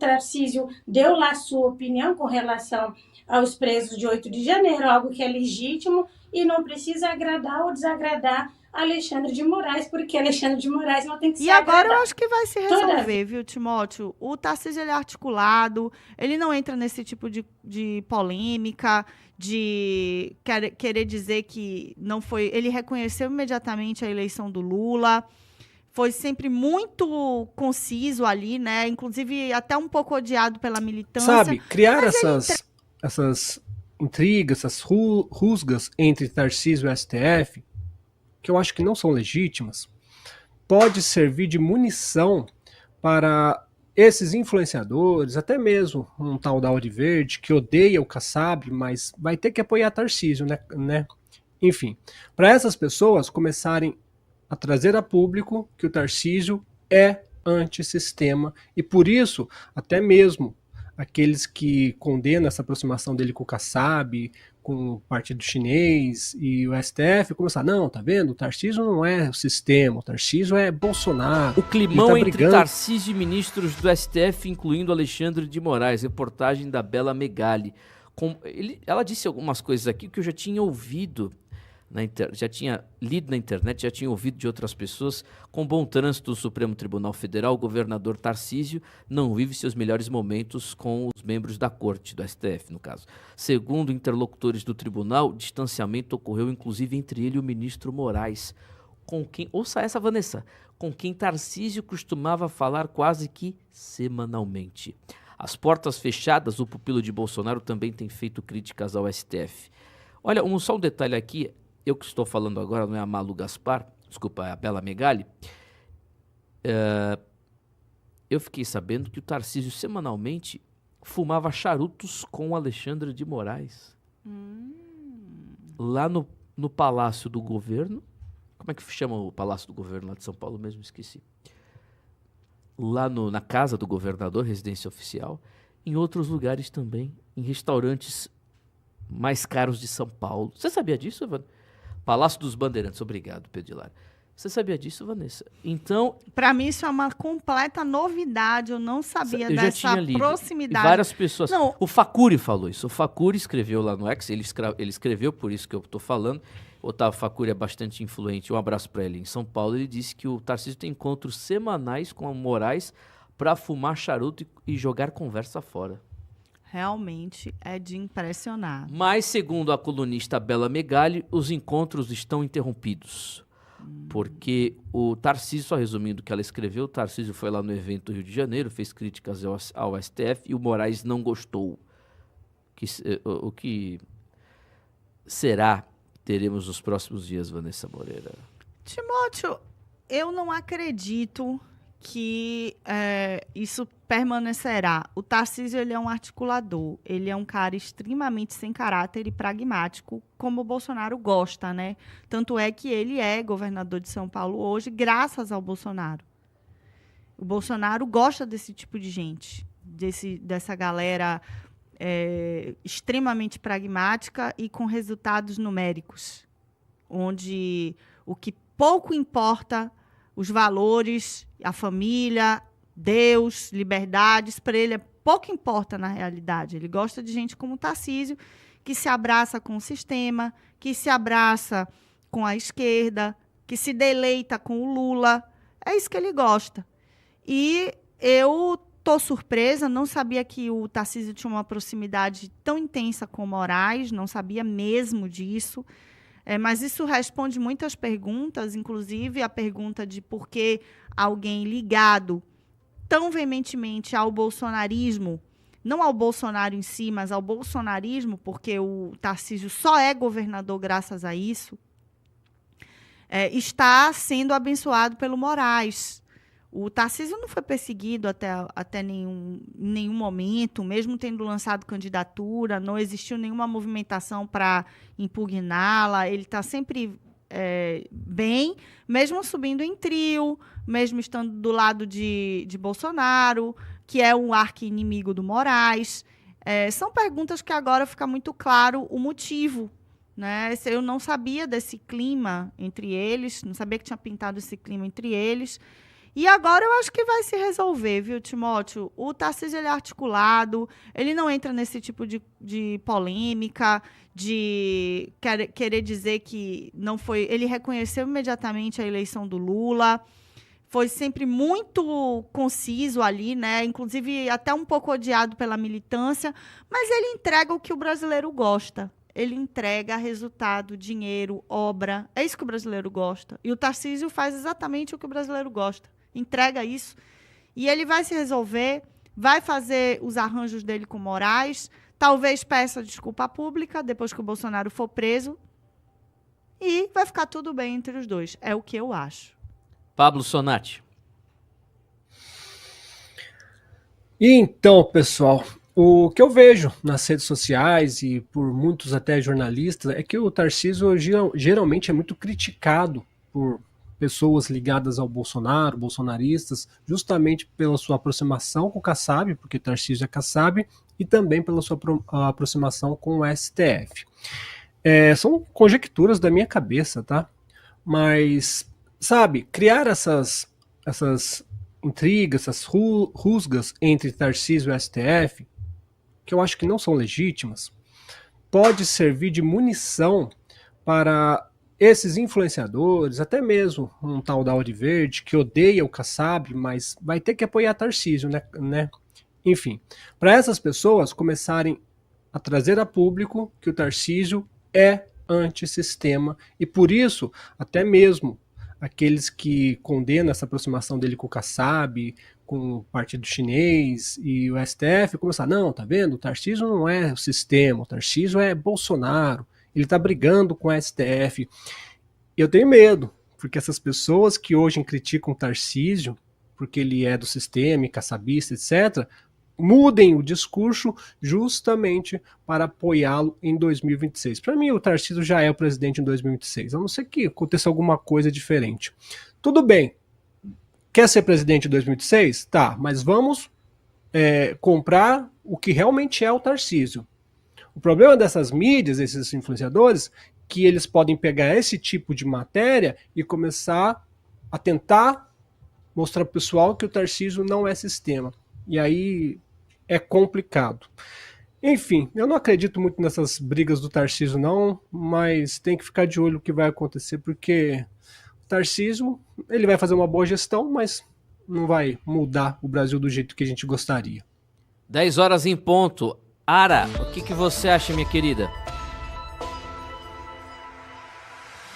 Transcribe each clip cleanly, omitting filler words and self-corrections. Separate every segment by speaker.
Speaker 1: Tarcísio deu lá sua opinião com relação aos presos de 8 de janeiro, algo que é legítimo e não precisa agradar ou desagradar Alexandre de Moraes, porque Alexandre de Moraes não tem que
Speaker 2: E
Speaker 1: ser
Speaker 2: agora eu
Speaker 1: agradado.
Speaker 2: acho que vai se resolver, viu, Timóteo? O Tarcísio ele é articulado, ele não entra nesse tipo de polêmica, de querer dizer que não foi. Ele reconheceu imediatamente a eleição do Lula, foi sempre muito conciso ali, né? Inclusive até um pouco odiado pela militância.
Speaker 3: Sabe, criar
Speaker 2: Mas ele
Speaker 3: essas intrigas, essas rusgas entre Tarcísio e o STF, que eu acho que não são legítimas, pode servir de munição para esses influenciadores, até mesmo um tal da Audi Verde, que odeia o Kassab, mas vai ter que apoiar Tarcísio, né? Enfim, para essas pessoas começarem a trazer a público que o Tarcísio é antissistema, e por isso, até mesmo aqueles que condenam essa aproximação dele com o Kassab, com o Partido Chinês e o STF, começar, não, tá vendo? O Tarcísio não é o sistema, o Tarcísio é Bolsonaro.
Speaker 4: O climão
Speaker 3: tá
Speaker 4: entre
Speaker 3: brigando.
Speaker 4: Tarcísio e ministros do STF, incluindo Alexandre de Moraes, reportagem da Bela Megali. Ela disse algumas coisas aqui que eu já tinha ouvido, já tinha lido na internet, já tinha ouvido de outras pessoas. Com bom trânsito do Supremo Tribunal Federal, o governador Tarcísio não vive seus melhores momentos com os membros da corte, do STF, no caso. Segundo interlocutores do tribunal, o distanciamento ocorreu inclusive entre ele e o ministro Moraes, com quem, ouça essa, Vanessa, com quem Tarcísio costumava falar quase que semanalmente. Às portas fechadas, o pupilo de Bolsonaro também tem feito críticas ao STF. Olha, só um detalhe aqui. Eu que estou falando agora não é a Malu Gaspar, desculpa, é a Bela Megali. Eu fiquei sabendo que o Tarcísio semanalmente fumava charutos com o Alexandre de Moraes. Lá no Palácio do Governo. Como é que chama o Palácio do Governo lá de São Paulo mesmo? Esqueci. Lá na casa do governador, residência oficial. Em outros lugares também, em restaurantes mais caros de São Paulo. Você sabia disso, Vanessa? Palácio dos Bandeirantes. Obrigado, Pedilar. Você sabia disso, Vanessa? Então,
Speaker 2: para mim isso é uma completa novidade. Eu não sabia
Speaker 4: eu
Speaker 2: dessa proximidade.
Speaker 4: E várias pessoas.
Speaker 2: Não.
Speaker 4: O Facuri falou isso. O Facuri escreveu lá no X. Ele escreveu, por isso que eu estou falando. O Otávio Facuri é bastante influente. Um abraço para ele. Em São Paulo, ele disse que o Tarcísio tem encontros semanais com a Moraes para fumar charuto e jogar conversa fora.
Speaker 2: Realmente é de impressionar.
Speaker 4: Mas, segundo a colunista Bela Megali, os encontros estão interrompidos. Porque o Tarcísio, só resumindo o que ela escreveu, o Tarcísio foi lá no evento do Rio de Janeiro, fez críticas ao STF e o Moraes não gostou. O que será que teremos nos próximos dias, Vanessa Moreira?
Speaker 2: Timóteo, eu não acredito que isso permanecerá. O Tarcísio ele é um articulador, ele é um cara extremamente sem caráter e pragmático, como o Bolsonaro gosta, né? Tanto é que ele é governador de São Paulo hoje, graças ao Bolsonaro. O Bolsonaro gosta desse tipo de gente, dessa galera extremamente pragmática e com resultados numéricos, onde o que pouco importa, os valores, a família, Deus, liberdades, para ele pouco importa na realidade. Ele gosta de gente como o Tarcísio, que se abraça com o sistema, que se abraça com a esquerda, que se deleita com o Lula. É isso que ele gosta. E eu estou surpresa, não sabia que o Tarcísio tinha uma proximidade tão intensa com o Moraes, não sabia mesmo disso. Mas isso responde muitas perguntas, inclusive a pergunta de por que alguém ligado tão veementemente ao bolsonarismo, não ao Bolsonaro em si, mas ao bolsonarismo, porque o Tarcísio só é governador graças a isso, está sendo abençoado pelo Moraes. O Tarcísio não foi perseguido até nenhum momento, mesmo tendo lançado candidatura, não existiu nenhuma movimentação para impugná-la, ele está sempre bem, mesmo subindo em trio, mesmo estando do lado de Bolsonaro, que é um arqui-inimigo do Moraes. São perguntas que agora fica muito claro o motivo, né? Eu não sabia desse clima entre eles, não sabia que tinha pintado esse clima entre eles. E agora eu acho que vai se resolver, viu, Timóteo? O Tarcísio, ele é articulado, ele não entra nesse tipo de polêmica, de querer dizer que não foi... Ele reconheceu imediatamente a eleição do Lula, foi sempre muito conciso ali, né? Inclusive até um pouco odiado pela militância, mas ele entrega o que o brasileiro gosta. Ele entrega resultado, dinheiro, obra. É isso que o brasileiro gosta. E o Tarcísio faz exatamente o que o brasileiro gosta. Entrega isso. E ele vai se resolver, vai fazer os arranjos dele com Moraes, talvez peça desculpa pública depois que o Bolsonaro for preso. E vai ficar tudo bem entre os dois. É o que eu acho.
Speaker 4: Pablo Sonati.
Speaker 3: E então, pessoal, o que eu vejo nas redes sociais e por muitos até jornalistas é que o Tarcísio geralmente é muito criticado por pessoas ligadas ao Bolsonaro, bolsonaristas, justamente pela sua aproximação com o Kassab, porque Tarcísio é Kassab, e também pela sua aproximação com o STF. São conjecturas da minha cabeça, tá? Mas, sabe, criar essas intrigas, essas rusgas entre Tarcísio e o STF, que eu acho que não são legítimas, pode servir de munição para esses influenciadores, até mesmo um tal da Audi Verde, que odeia o Kassab, mas vai ter que apoiar Tarcísio, né? Enfim, para essas pessoas começarem a trazer a público que o Tarcísio é antissistema, e por isso, até mesmo aqueles que condenam essa aproximação dele com o Kassab, com o Partido Chinês e o STF, começar, não, tá vendo? O Tarcísio não é o sistema, o Tarcísio é Bolsonaro, ele tá brigando com o STF. Eu tenho medo, porque essas pessoas que hoje criticam o Tarcísio, porque ele é do sistema, kassabista, etc., mudem o discurso justamente para apoiá-lo em 2026. Para mim, o Tarcísio já é o presidente em 2026, a não ser que aconteça alguma coisa diferente. Tudo bem, quer ser presidente em 2026? Tá, mas vamos comprar o que realmente é o Tarcísio. O problema dessas mídias, esses influenciadores, que eles podem pegar esse tipo de matéria e começar a tentar mostrar para o pessoal que o Tarcísio não é sistema. E aí é complicado. Enfim, eu não acredito muito nessas brigas do Tarcísio não, mas tem que ficar de olho no que vai acontecer, porque o Tarcísio, ele vai fazer uma boa gestão, mas não vai mudar o Brasil do jeito que a gente gostaria.
Speaker 4: 10 horas em ponto. Ara, o que você acha, minha querida?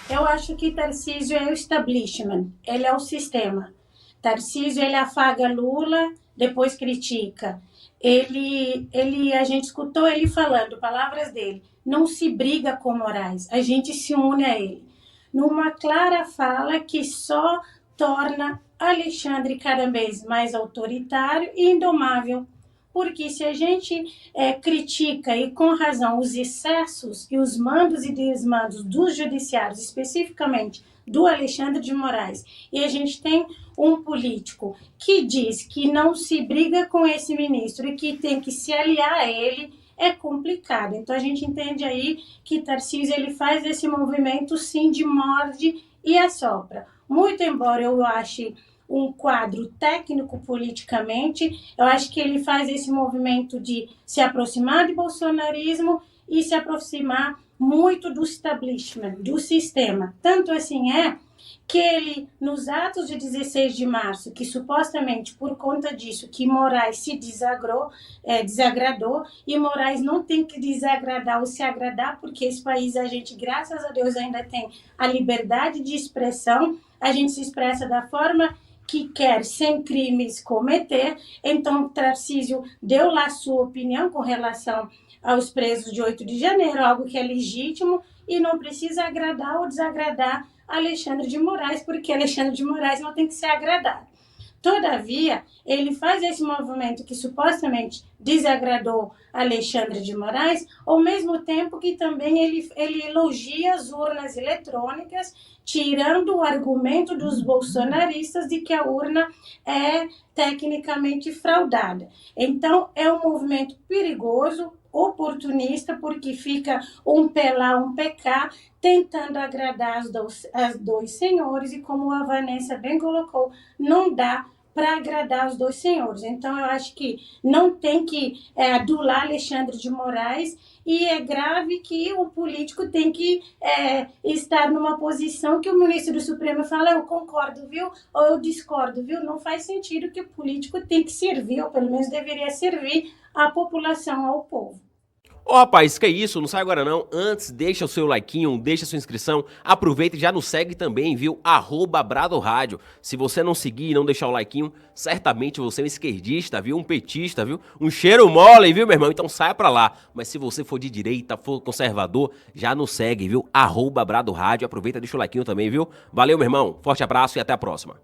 Speaker 1: Eu acho que Tarcísio é o establishment, ele é o sistema. Tarcísio, ele afaga Lula, depois critica. A gente escutou ele falando, palavras dele, não se briga com Moraes, a gente se une a ele. Numa clara fala que só torna Alexandre cada vez mais autoritário e indomável. Porque se a gente critica, e com razão, os excessos e os mandos e desmandos dos judiciários, especificamente do Alexandre de Moraes, e a gente tem um político que diz que não se briga com esse ministro e que tem que se aliar a ele, é complicado. Então a gente entende aí que Tarcísio ele faz esse movimento sim de morde e assopra. Muito embora eu ache um quadro técnico politicamente, eu acho que ele faz esse movimento de se aproximar do bolsonarismo e se aproximar muito do establishment, do sistema. Tanto assim que ele, nos atos de 16 de março, que supostamente por conta disso, que Moraes se desagradou, e Moraes não tem que desagradar ou se agradar, porque esse país, a gente, graças a Deus, ainda tem a liberdade de expressão, a gente se expressa da forma que quer, sem crimes cometer. Então, Tarcísio deu lá sua opinião com relação aos presos de 8 de janeiro, algo que é legítimo e não precisa agradar ou desagradar Alexandre de Moraes, porque Alexandre de Moraes não tem que ser agradado. Todavia, ele faz esse movimento que supostamente desagradou Alexandre de Moraes, ao mesmo tempo que também ele elogia as urnas eletrônicas, tirando o argumento dos bolsonaristas de que a urna é tecnicamente fraudada. Então, é um movimento perigoso, oportunista, porque fica um pé lá, um pé cá, tentando agradar as dois senhores, e como a Vanessa bem colocou, não dá para agradar os dois senhores. Então, eu acho que não tem que adular Alexandre de Moraes, e é grave que o político tem que estar numa posição que o ministro do Supremo fala, eu concordo, viu? Ou eu discordo, viu? Não faz sentido, que o político tem que servir, ou pelo menos deveria servir à população, ao povo.
Speaker 5: Ô rapaz, que isso, não sai agora não. Antes, deixa o seu likeinho, deixa a sua inscrição. Aproveita e já nos segue também, viu? @Brado Rádio. Se você não seguir e não deixar o likeinho, certamente você é um esquerdista, viu? Um petista, viu? Um cheiro mole, viu, meu irmão? Então saia pra lá. Mas se você for de direita, for conservador, já nos segue, viu? @Brado Rádio. Aproveita e deixa o likeinho também, viu? Valeu, meu irmão. Forte abraço e até a próxima.